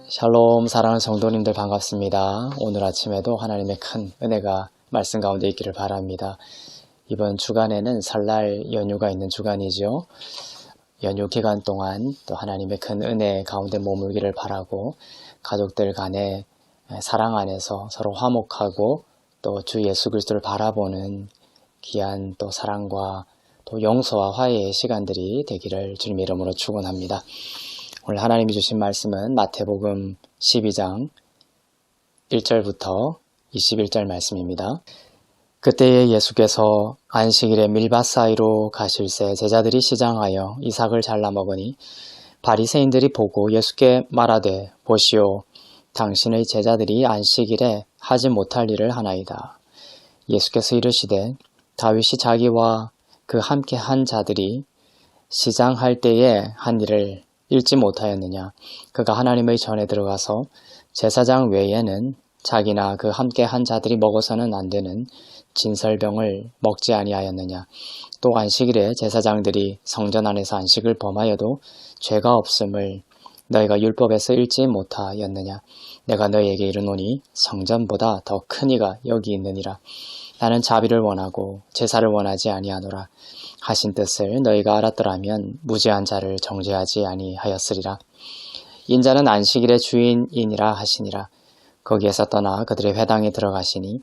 샬롬 사랑하는 성도님들 반갑습니다. 오늘 아침에도 하나님의 큰 은혜가 말씀 가운데 있기를 바랍니다. 이번 주간에는 설날 연휴가 있는 주간이죠. 연휴 기간 동안 또 하나님의 큰 은혜 가운데 머물기를 바라고 가족들 간의 사랑 안에서 서로 화목하고 또 주 예수 그리스도를 바라보는 귀한 또 사랑과 또 용서와 화해의 시간들이 되기를 주님 이름으로 축원합니다. 오늘 하나님이 주신 말씀은 마태복음 12장 1절부터 21절 말씀입니다. 그때에 예수께서 안식일에 밀밭 사이로 가실새 제자들이 시장하여 이삭을 잘라 먹으니 바리새인들이 보고 예수께 말하되 보시오 당신의 제자들이 안식일에 하지 못할 일을 하나이다. 예수께서 이르시되 다윗이 자기와 그 함께 한 자들이 시장할 때에 한 일을 읽지 못하였느냐. 그가 하나님의 전에 들어가서 제사장 외에는 자기나 그 함께 한 자들이 먹어서는 안 되는 진설병을 먹지 아니하였느냐. 또 안식일에 제사장들이 성전 안에서 안식을 범하여도 죄가 없음을 너희가 율법에서 읽지 못하였느냐. 내가 너희에게 이르노니 성전보다 더 큰 이가 여기 있느니라. 나는 자비를 원하고 제사를 원하지 아니하노라. 하신 뜻을 너희가 알았더라면 무죄한 자를 정죄하지 아니하였으리라. 인자는 안식일의 주인이니라 하시니라. 거기에서 떠나 그들의 회당에 들어가시니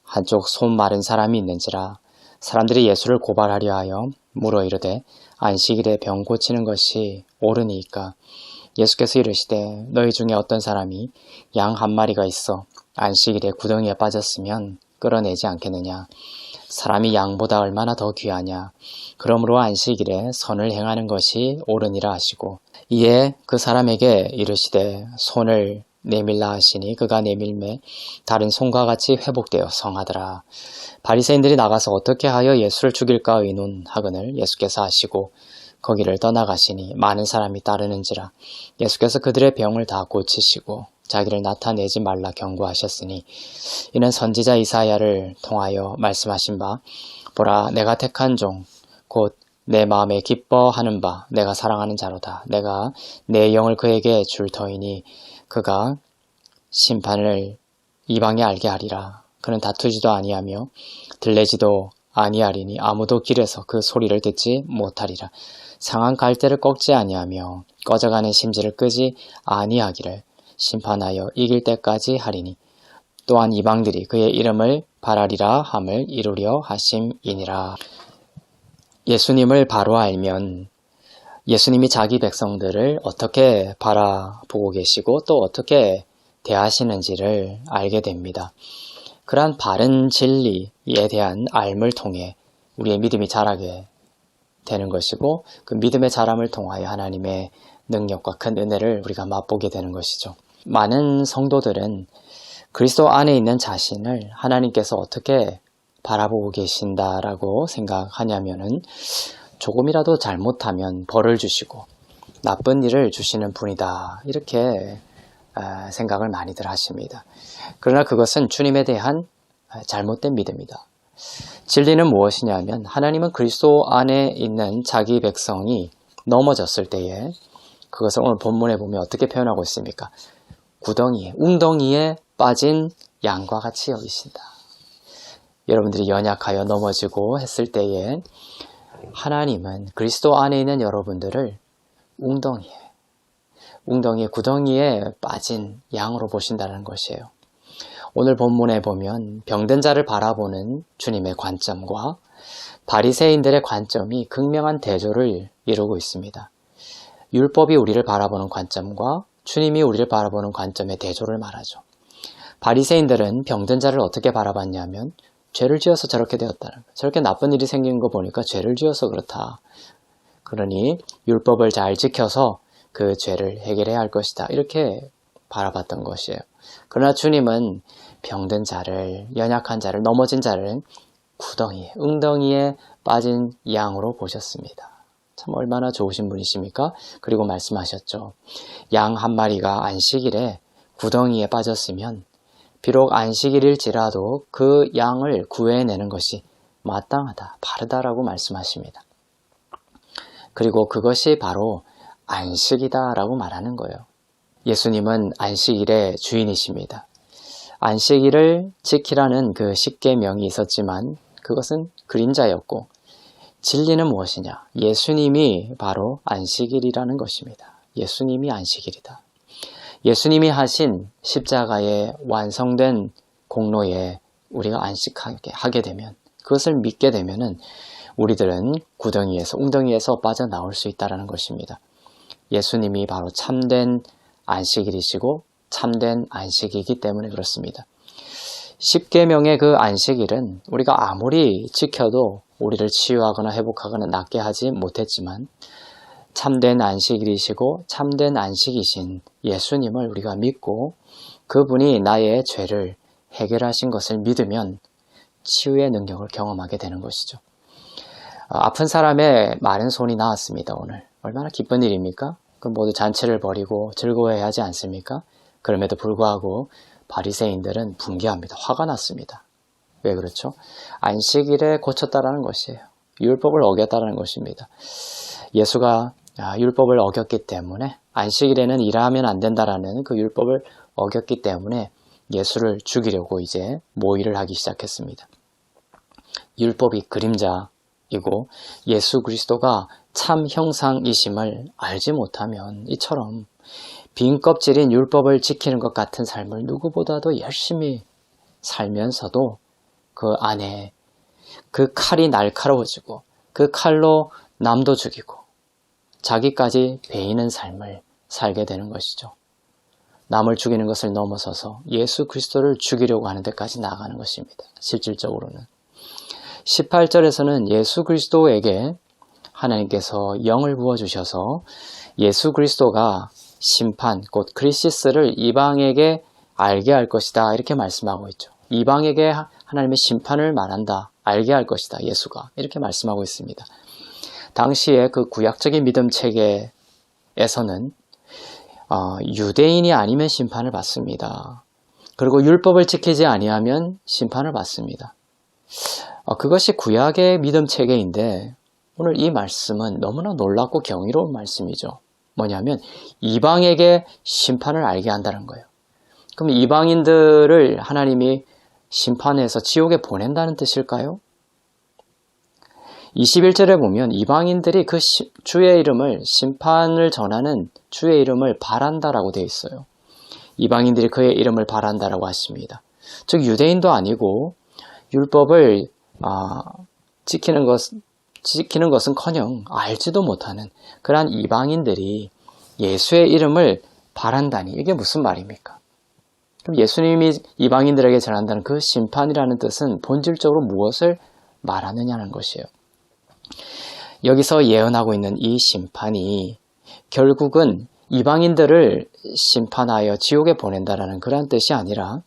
한쪽 손 마른 사람이 있는지라. 사람들이 예수를 고발하려 하여 물어 이르되 안식일에 병 고치는 것이 옳으니이까. 예수께서 이르시되 너희 중에 어떤 사람이 양 한 마리가 있어 안식일에 구덩이에 빠졌으면 끌어내지 않겠느냐. 사람이 양보다 얼마나 더 귀하냐. 그러므로 안식일에 선을 행하는 것이 옳으니라 하시고 이에 그 사람에게 이르시되 손을 내밀라 하시니 그가 내밀매 다른 손과 같이 회복되어 성하더라. 바리새인들이 나가서 어떻게 하여 예수를 죽일까 의논하거늘 예수께서 하시고 거기를 떠나가시니 많은 사람이 따르는지라. 예수께서 그들의 병을 다 고치시고 자기를 나타내지 말라 경고하셨으니 이는 선지자 이사야를 통하여 말씀하신 바 보라 내가 택한 종 곧 내 마음에 기뻐하는 바 내가 사랑하는 자로다. 내가 내 영을 그에게 줄 터이니 그가 심판을 이방에 알게 하리라. 그는 다투지도 아니하며 들레지도 아니하리니 아무도 길에서 그 소리를 듣지 못하리라. 상한 갈대를 꺾지 아니하며 꺼져가는 심지를 끄지 아니하기를 심판하여 이길 때까지 하리니 또한 이방들이 그의 이름을 바라리라 함을 이루려 하심이니라. 예수님을 바로 알면 예수님이 자기 백성들을 어떻게 바라보고 계시고 또 어떻게 대하시는지를 알게 됩니다. 그러한 바른 진리에 대한 알을 통해 우리의 믿음이 자라게 되는 것이고 그 믿음의 자람을 통하여 하나님의 능력과 큰 은혜를 우리가 맛보게 되는 것이죠. 많은 성도들은 그리스도 안에 있는 자신을 하나님께서 어떻게 바라보고 계신다라고 생각하냐면은 조금이라도 잘못하면 벌을 주시고 나쁜 일을 주시는 분이다 이렇게 생각을 많이들 하십니다. 그러나 그것은 주님에 대한 잘못된 믿음이다. 진리는 무엇이냐면 하나님은 그리스도 안에 있는 자기 백성이 넘어졌을 때에 그것을 오늘 본문에 보면 어떻게 표현하고 있습니까? 구덩이에, 웅덩이에 빠진 양과 같이 여기신다. 여러분들이 연약하여 넘어지고 했을 때에 하나님은 그리스도 안에 있는 여러분들을 웅덩이에, 구덩이에 빠진 양으로 보신다는 것이에요. 오늘 본문에 보면 병든 자를 바라보는 주님의 관점과 바리새인들의 관점이 극명한 대조를 이루고 있습니다. 율법이 우리를 바라보는 관점과 주님이 우리를 바라보는 관점의 대조를 말하죠. 바리새인들은 병든 자를 어떻게 바라봤냐면 죄를 지어서 저렇게 되었다는 거예요. 저렇게 나쁜 일이 생긴 거 보니까 죄를 지어서 그렇다. 그러니 율법을 잘 지켜서 그 죄를 해결해야 할 것이다. 이렇게 바라봤던 것이에요. 그러나 주님은 병든 자를, 연약한 자를, 넘어진 자를 구덩이에, 웅덩이에 빠진 양으로 보셨습니다. 참 얼마나 좋으신 분이십니까? 그리고 말씀하셨죠. 양 한 마리가 안식일에 구덩이에 빠졌으면 비록 안식일일지라도 그 양을 구해내는 것이 마땅하다, 바르다라고 말씀하십니다. 그리고 그것이 바로 안식이다라고 말하는 거예요. 예수님은 안식일의 주인이십니다. 안식일을 지키라는 그 십계명이 있었지만 그것은 그림자였고 진리는 무엇이냐? 예수님이 바로 안식일이라는 것입니다. 예수님이 안식일이다. 예수님이 하신 십자가의 완성된 공로에 우리가 안식하게 되면, 그것을 믿게 되면은 우리들은 구덩이에서, 웅덩이에서 빠져나올 수 있다는 것입니다. 예수님이 바로 참된 안식일이시고 참된 안식이기 때문에 그렇습니다. 십계명의 그 안식일은 우리가 아무리 지켜도 우리를 치유하거나 회복하거나 낫게 하지 못했지만 참된 안식일이시고 참된 안식이신 예수님을 우리가 믿고 그분이 나의 죄를 해결하신 것을 믿으면 치유의 능력을 경험하게 되는 것이죠. 아픈 사람의 마른 손이 나았습니다. 오늘 얼마나 기쁜 일입니까? 그럼 모두 잔치를 벌이고 즐거워해야 하지 않습니까? 그럼에도 불구하고 바리새인들은 분개합니다. 화가 났습니다. 왜 그렇죠? 안식일에 고쳤다라는 것이에요. 율법을 어겼다라는 것입니다. 예수가 율법을 어겼기 때문에, 안식일에는 일하면 안 된다라는 그 율법을 어겼기 때문에 예수를 죽이려고 이제 모의를 하기 시작했습니다. 율법이 그림자이고 예수 그리스도가 참 형상이심을 알지 못하면 이처럼 빈 껍질인 율법을 지키는 것 같은 삶을 누구보다도 열심히 살면서도 그 안에 그 칼이 날카로워지고 그 칼로 남도 죽이고 자기까지 베이는 삶을 살게 되는 것이죠. 남을 죽이는 것을 넘어서서 예수 그리스도를 죽이려고 하는 데까지 나아가는 것입니다. 실질적으로는 18절에서는 예수 그리스도에게 하나님께서 영을 부어주셔서 예수 그리스도가 심판, 곧 크리시스를 이방에게 알게 할 것이다, 이렇게 말씀하고 있죠. 이방에게 하나님의 심판을 말한다, 알게 할 것이다, 예수가, 이렇게 말씀하고 있습니다. 당시에 그 구약적인 믿음 체계에서는 유대인이 아니면 심판을 받습니다. 그리고 율법을 지키지 아니하면 심판을 받습니다. 그것이 구약의 믿음 체계인데 오늘 이 말씀은 너무나 놀랍고 경이로운 말씀이죠. 뭐냐면 이방에게 심판을 알게 한다는 거예요. 그럼 이방인들을 하나님이 심판해서 지옥에 보낸다는 뜻일까요? 21절에 보면 이방인들이 그 주의 이름을, 심판을 전하는 주의 이름을 바란다라고 되어 있어요. 이방인들이 그의 이름을 바란다라고 하십니다. 즉 유대인도 아니고 율법을 지키는 것은커녕 알지도 못하는 그러한 이방인들이 예수의 이름을 바란다니, 이게 무슨 말입니까? 그럼 예수님이 이방인들에게 전한다는 그 심판이라는 뜻은 본질적으로 무엇을 말하느냐는 것이에요. 여기서 예언하고 있는 이 심판이 결국은 이방인들을 심판하여 지옥에 보낸다라는 그런 뜻이 아니라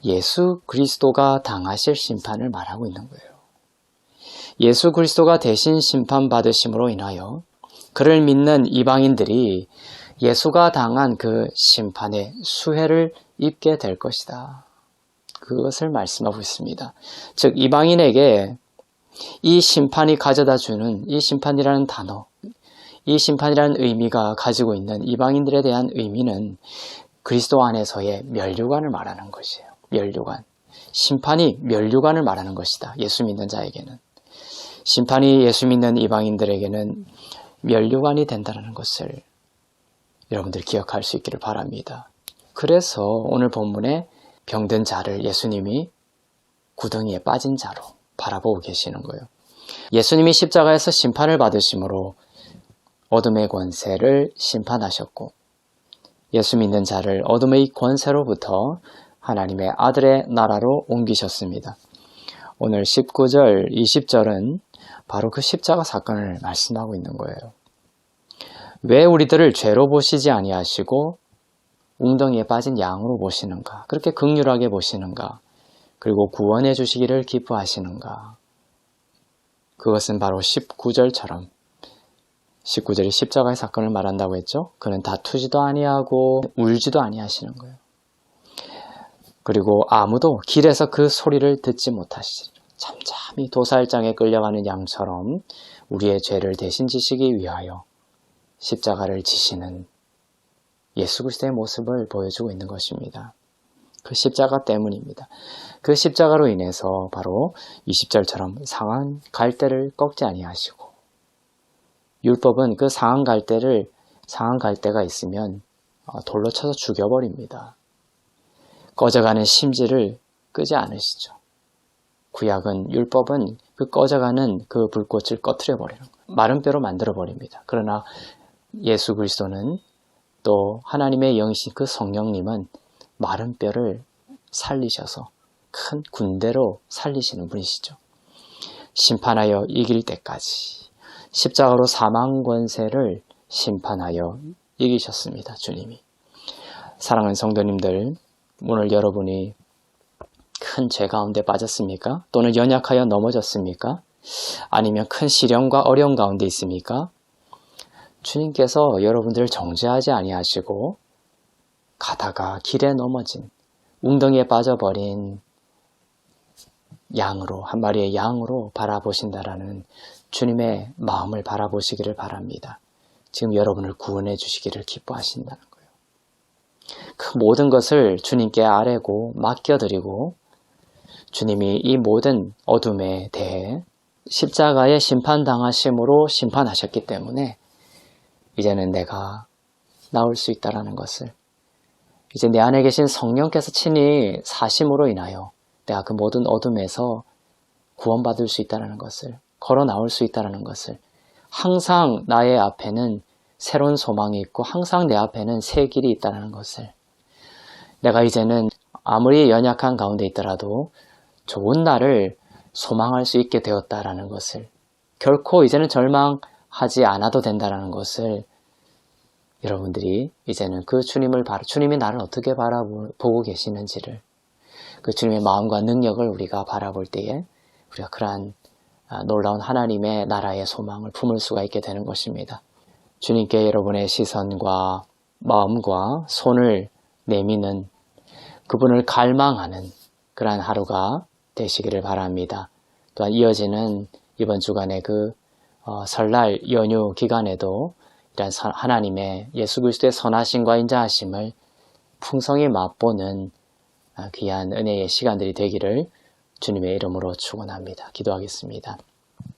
예수 그리스도가 당하실 심판을 말하고 있는 거예요. 예수 그리스도가 대신 심판받으심으로 인하여 그를 믿는 이방인들이 예수가 당한 그 심판의 수혜를 입게 될 것이다. 그것을 말씀하고 있습니다. 즉 이방인에게 이 심판이 가져다주는, 이 심판이라는 단어, 이 심판이라는 의미가 가지고 있는 이방인들에 대한 의미는 그리스도 안에서의 면류관을 말하는 것이에요. 면류관. 심판이 면류관을 말하는 것이다. 예수 믿는 자에게는. 심판이 예수 믿는 이방인들에게는 면류관이 된다는 것을 여러분들 기억할 수 있기를 바랍니다. 그래서 오늘 본문에 병든 자를 예수님이 구덩이에 빠진 자로 바라보고 계시는 거예요. 예수님이 십자가에서 심판을 받으심으로 어둠의 권세를 심판하셨고 예수 믿는 자를 어둠의 권세로부터 하나님의 아들의 나라로 옮기셨습니다. 오늘 19절, 20절은 바로 그 십자가 사건을 말씀하고 있는 거예요. 왜 우리들을 죄로 보시지 아니하시고 웅덩이에 빠진 양으로 보시는가? 그렇게 긍휼하게 보시는가? 그리고 구원해 주시기를 기뻐하시는가? 그것은 바로 19절처럼 19절이 십자가의 사건을 말한다고 했죠. 그는 다투지도 아니하고 울지도 아니하시는 거예요. 그리고 아무도 길에서 그 소리를 듣지 못하시리라. 잠잠히 도살장에 끌려가는 양처럼 우리의 죄를 대신 지시기 위하여 십자가를 지시는 예수 그리스도의 모습을 보여주고 있는 것입니다. 그 십자가 때문입니다. 그 십자가로 인해서 바로 20절처럼 상한 갈대를 꺾지 아니하시고, 율법은 그 상한 갈대가 있으면 돌로 쳐서 죽여버립니다. 꺼져가는 심지를 끄지 않으시죠. 구약은, 율법은 그 꺼져가는 그 불꽃을 꺼트려버리는 거예요. 마른 뼈로 만들어버립니다. 그러나 예수 그리스도는, 또 하나님의 영이신 그 성령님은 마른 뼈를 살리셔서 큰 군대로 살리시는 분이시죠. 심판하여 이길 때까지 십자가로 사망 권세를 심판하여 이기셨습니다. 주님이. 사랑하는 성도님들, 오늘 여러분이 큰 죄 가운데 빠졌습니까? 또는 연약하여 넘어졌습니까? 아니면 큰 시련과 어려움 가운데 있습니까? 주님께서 여러분들을 정죄하지 아니하시고, 가다가 길에 넘어진, 웅덩이에 빠져버린 양으로, 한 마리의 양으로 바라보신다라는 주님의 마음을 바라보시기를 바랍니다. 지금 여러분을 구원해 주시기를 기뻐하신다는 거예요. 그 모든 것을 주님께 아뢰고 맡겨드리고, 주님이 이 모든 어둠에 대해 십자가에 심판당하심으로 심판하셨기 때문에 이제는 내가 나올 수 있다라는 것을, 이제 내 안에 계신 성령께서 친히 사심으로 인하여 내가 그 모든 어둠에서 구원받을 수 있다는 것을, 걸어 나올 수 있다는 것을, 항상 나의 앞에는 새로운 소망이 있고 항상 내 앞에는 새 길이 있다는 것을, 내가 이제는 아무리 연약한 가운데 있더라도 좋은 날을 소망할 수 있게 되었다라는 것을, 결코 이제는 절망하지 않아도 된다는 것을, 여러분들이 이제는 그 주님이 나를 어떻게 바라보고 계시는지를, 그 주님의 마음과 능력을 우리가 바라볼 때에 우리가 그러한 놀라운 하나님의 나라의 소망을 품을 수가 있게 되는 것입니다. 주님께 여러분의 시선과 마음과 손을 내미는, 그분을 갈망하는 그러한 하루가 되시기를 바랍니다. 또한 이어지는 이번 주간의 그 설날 연휴 기간에도 이런 하나님의 예수 그리스도의 선하심과 인자하심을 풍성히 맛보는 귀한 은혜의 시간들이 되기를 주님의 이름으로 축원합니다. 기도하겠습니다.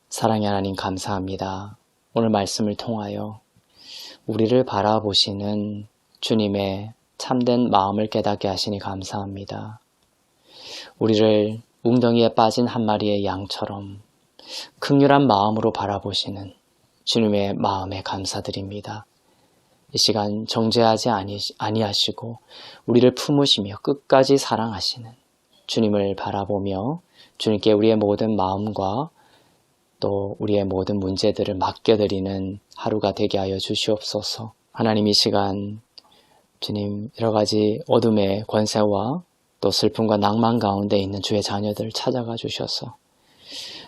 사랑의 하나님, 감사합니다. 오늘 말씀을 통하여 우리를 바라보시는 주님의 참된 마음을 깨닫게 하시니 감사합니다. 우리를 웅덩이에 빠진 한 마리의 양처럼 긍휼한 마음으로 바라보시는 주님의 마음에 감사드립니다. 이 시간 정죄하지 아니하시고 우리를 품으시며 끝까지 사랑하시는 주님을 바라보며 주님께 우리의 모든 마음과 또 우리의 모든 문제들을 맡겨드리는 하루가 되게 하여 주시옵소서. 하나님, 이 시간 주님, 여러 가지 어둠의 권세와 또 슬픔과 낭만 가운데 있는 주의 자녀들 찾아가 주셔서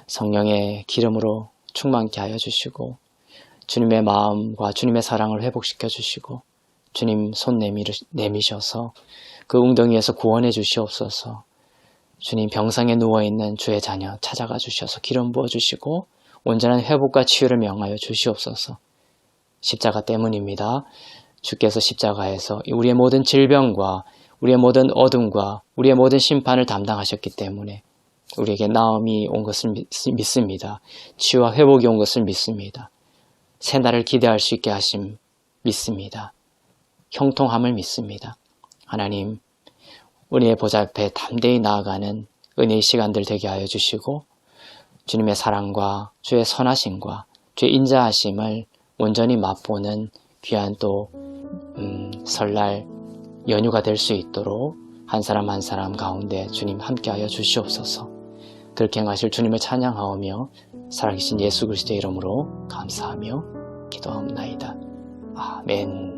성령의 기름으로 충만케 하여 주시고 주님의 마음과 주님의 사랑을 회복시켜 주시고 주님 손 내미셔서 그 웅덩이에서 구원해 주시옵소서. 주님, 병상에 누워있는 주의 자녀 찾아가 주셔서 기름 부어 주시고 온전한 회복과 치유를 명하여 주시옵소서. 십자가 때문입니다. 주께서 십자가에서 우리의 모든 질병과 우리의 모든 어둠과 우리의 모든 심판을 담당하셨기 때문에 우리에게 나음이 온 것을 믿습니다. 치유와 회복이 온 것을 믿습니다. 새날을 기대할 수 있게 하심 믿습니다. 형통함을 믿습니다. 하나님, 은혜의 보좌 앞에 담대히 나아가는 은혜의 시간들 되게 하여 주시고 주님의 사랑과 주의 선하심과 주의 인자하심을 온전히 맛보는 귀한 또 설날 연휴가 될 수 있도록 한 사람 한 사람 가운데 주님 함께하여 주시옵소서. 그렇게 행하실 주님을 찬양하오며 살아계신 예수 그리스도의 이름으로 감사하며 기도하옵나이다. 아멘.